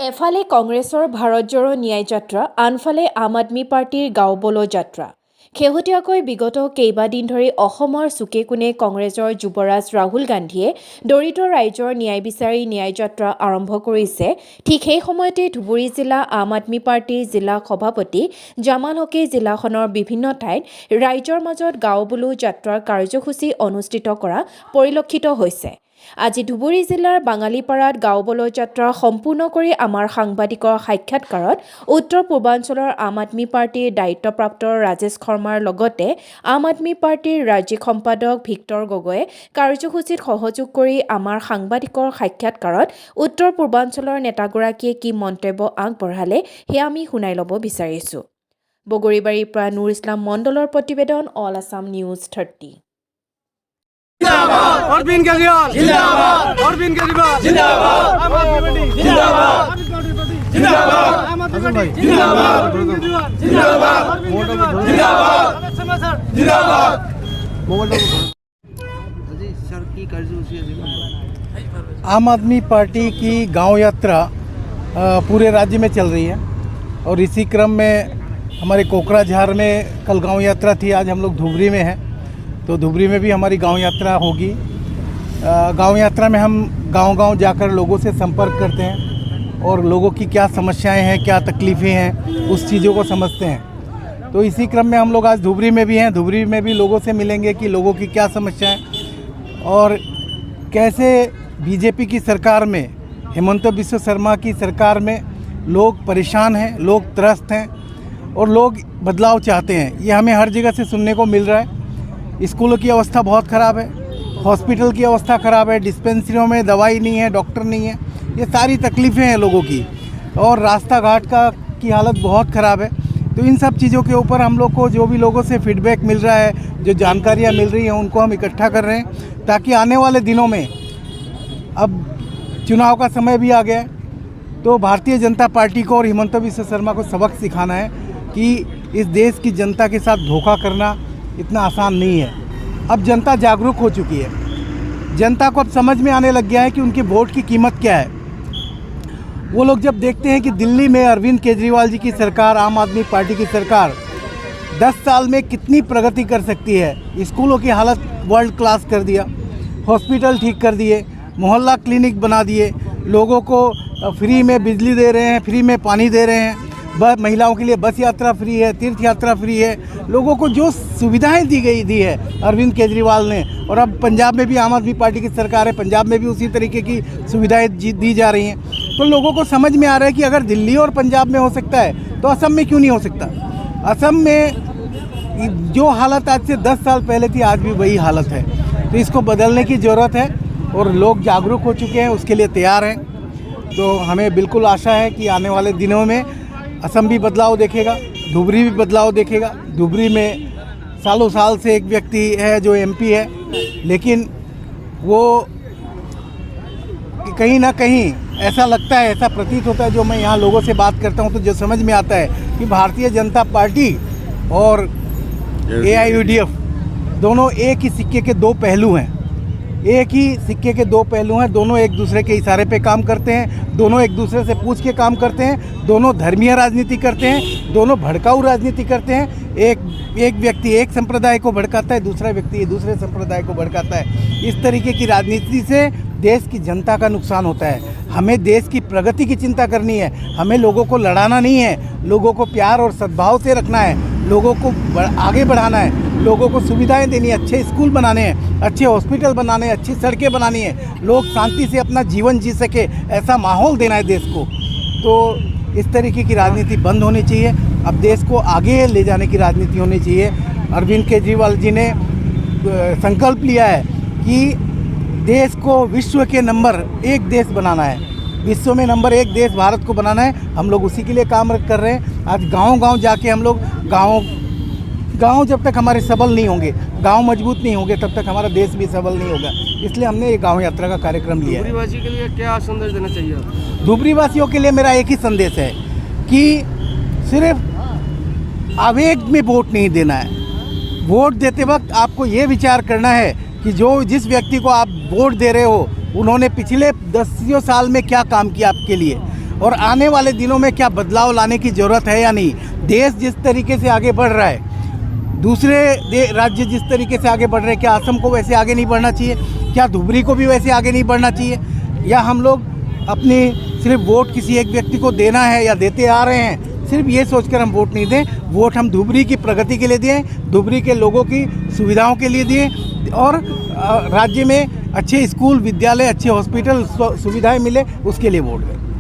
এফালে কংগ্ৰেছৰ ভাৰত জোড়ো ন্যায় যাত্ৰা, আনফালে আম আদমি পাৰ্টিৰ গাঁও বলো যাত্ৰা। শেহতীয়াকৈ বিগত কেইবাদিন ধৰি অসমৰ চুকে কোণে কংগ্ৰেছৰ যুৱৰাজ ৰাহুল গান্ধীয়ে দৰিদ্ৰ ৰাইজৰ ন্যায় বিচাৰি ন্যায় যাত্ৰা আৰম্ভ কৰিছে। ঠিক সেই সময়তে ধুবুৰী জিলা আম আদমি পাৰ্টিৰ জিলা সভাপতি জামাল হকে জিলাখনৰ বিভিন্ন ঠাইত ৰাইজৰ মাজত গাঁও বলো যাত্ৰাৰ কাৰ্যসূচী অনুষ্ঠিত কৰা পৰিলক্ষিত হৈছে। আজি ধুবুৰী জিলাৰ বাঙালীপাৰাত গাঁও বলো যাত্ৰা সম্পূৰ্ণ কৰি আমাৰ সাংবাদিকৰ সাক্ষাৎকাৰত উত্তৰ পূৰ্বাঞ্চলৰ আম আদমি পাৰ্টিৰ দায়িত্বপ্ৰাপ্ত ৰাজেশ শৰ্মাৰ লগতে আম আদমি পাৰ্টিৰ ৰাজ্যিক সম্পাদক ভিক্টৰ গগৈয়ে কাৰ্যসূচীত সহযোগ কৰি আমাৰ সাংবাদিকৰ সাক্ষাৎকাৰত উত্তৰ পূৰ্বাঞ্চলৰ নেতাগৰাকীয়ে কি মন্তব্য আগবঢ়ালে সেয়া আমি শুনাই ল'ব বিচাৰিছোঁ। বগৰীবাৰীৰ পৰা নুৰ ইছলাম মণ্ডলৰ প্ৰতিবেদন, অল আছাম নিউজ 30। अरविंद केजरीवाल जिंदाबाद, अरविंद केजरीवाल जिंदाबाद, आम आदमी पार्टी जिंदाबाद, जिंदाबाद, आम आदमी पार्टी जिंदाबाद, जिंदाबाद, जिंदाबाद, जिंदाबाद। सर की कार्यसूची आम आदमी पार्टी की गांव यात्रा पूरे राज्य में चल रही है और इसी क्रम में हमारे कोकराझार में कल गांव यात्रा थी। आज हम लोग धुबरी में हैं, तो धुबरी में भी हमारी गांव यात्रा होगी। गांव यात्रा में हम गांव-गांव जाकर लोगों से संपर्क करते हैं और लोगों की क्या समस्याएं हैं, क्या तकलीफ़ें हैं, उस चीज़ों को समझते हैं। तो इसी क्रम में हम लोग आज धुबरी में भी हैं। धुबरी में भी लोगों से मिलेंगे कि लोगों की क्या समस्याएं और कैसे बीजेपी की सरकार में, हेमंत बिस्वा शर्मा की सरकार में लोग परेशान हैं, लोग त्रस्त हैं और लोग बदलाव चाहते हैं। ये हमें हर जगह से सुनने को मिल रहा है। स्कूलों की अवस्था बहुत ख़राब है, हॉस्पिटल की अवस्था ख़राब है, डिस्पेंसरियों में दवाई नहीं है, डॉक्टर नहीं है, ये सारी तकलीफ़ें हैं लोगों की। और रास्ता घाट की हालत बहुत ख़राब है। तो इन सब चीज़ों के ऊपर हम लोग को जो भी लोगों से फीडबैक मिल रहा है, जो जानकारियाँ मिल रही हैं, उनको हम इकट्ठा कर रहे हैं ताकि आने वाले दिनों में, अब चुनाव का समय भी आ गया है, तो भारतीय जनता पार्टी को और हेमंत बिस्वा शर्मा को सबक सिखाना है कि इस देश की जनता के साथ धोखा करना इतना आसान नहीं है। अब जनता जागरूक हो चुकी है, जनता को अब समझ में आने लग गया है कि उनके वोट की कीमत क्या है। वो लोग जब देखते हैं कि दिल्ली में अरविंद केजरीवाल जी की सरकार, आम आदमी पार्टी की सरकार 10 साल में कितनी प्रगति कर सकती है, स्कूलों की हालत वर्ल्ड क्लास कर दिया, हॉस्पिटल ठीक कर दिए, मोहल्ला क्लिनिक बना दिए, लोगों को फ्री में बिजली दे रहे हैं, फ्री में पानी दे रहे हैं, महिलाओं के लिए बस यात्रा फ्री है, तीर्थ यात्रा फ्री है। लोगों को जो सुविधाएं दी है अरविंद केजरीवाल ने, और अब पंजाब में भी आम आदमी पार्टी की सरकार है, पंजाब में भी उसी तरीके की सुविधाएं दी जा रही हैं। तो लोगों को समझ में आ रहा है कि अगर दिल्ली और पंजाब में हो सकता है तो असम में क्यों नहीं हो सकता। असम में जो हालत आज से 10 साल पहले थी, आज भी वही हालत है। तो इसको बदलने की ज़रूरत है और लोग जागरूक हो चुके हैं, उसके लिए तैयार हैं। तो हमें बिल्कुल आशा है कि आने वाले दिनों में असम भी बदलाव देखेगा, धुबरी भी बदलाव देखेगा। धुबरी में सालों साल से एक व्यक्ति है जो एमपी है, लेकिन वो कहीं ना कहीं ऐसा लगता है, ऐसा प्रतीत होता है, जो मैं यहाँ लोगों से बात करता हूँ तो जो समझ में आता है कि भारतीय जनता पार्टी और AIUDF दोनों एक ही सिक्के के दो पहलू हैं। एक ही सिक्के के दो पहलू हैं, दोनों एक दूसरे के इशारे पे काम करते हैं, दोनों एक दूसरे से पूछ के काम करते हैं, दोनों धर्मीय राजनीति करते हैं, दोनों भड़काऊ राजनीति करते हैं। एक व्यक्ति एक संप्रदाय को भड़काता है, दूसरा व्यक्ति दूसरे संप्रदाय को भड़काता है। इस तरीके की राजनीति से देश की जनता का नुकसान होता है। हमें देश की प्रगति की चिंता करनी है, हमें लोगों को लड़ाना नहीं है, लोगों को प्यार और सद्भाव से रखना है, लोगों को आगे बढ़ाना है, लोगों को सुविधाएं देनी है, अच्छे स्कूल बनाने हैं, अच्छे हॉस्पिटल बनाने हैं, अच्छी सड़कें बनानी है, लोग शांति से अपना जीवन जी सके, ऐसा माहौल देना है देश को। तो इस तरीके की राजनीति बंद होनी चाहिए। अब देश को आगे ले जाने की राजनीति होनी चाहिए। अरविंद केजरीवाल जी ने संकल्प लिया है कि देश को विश्व के नंबर 1 देश बनाना है, विश्व में नंबर 1 देश भारत को बनाना है। हम लोग उसी के लिए काम कर रहे हैं। आज गांव-गांव जाके हम लोग गांव जब तक हमारे सबल नहीं होंगे, गांव मजबूत नहीं होंगे, तब तक हमारा देश भी सबल नहीं होगा। इसलिए हमने ये गांव यात्रा का कार्यक्रम लिया है। धुबरी के लिए क्या संदेश देना चाहिए? धुबरी वासियों के लिए मेरा एक ही संदेश है कि सिर्फ आवेग में वोट नहीं देना है। वोट देते वक्त आपको ये विचार करना है कि जिस व्यक्ति को आप वोट दे रहे हो, उन्होंने पिछले 10 साल में क्या काम किया आपके लिए, और आने वाले दिनों में क्या बदलाव लाने की ज़रूरत है या नहीं। देश जिस तरीके से आगे बढ़ रहा है, दूसरे राज्य जिस तरीके से आगे बढ़ रहे हैं, क्या असम को वैसे आगे नहीं बढ़ना चाहिए? क्या धुबरी को भी वैसे आगे नहीं बढ़ना चाहिए? या हम लोग अपनी सिर्फ वोट किसी एक व्यक्ति को देना है या देते आ रहे हैं, सिर्फ ये सोचकर हम वोट नहीं दें। वोट हम धुबरी की प्रगति के लिए दें, धुबरी के लोगों की सुविधाओं के लिए दें और राज्य में अच्छे स्कूल, विद्यालय, अच्छे हॉस्पिटल सुविधाएं मिले, उसके लिए वोट दें।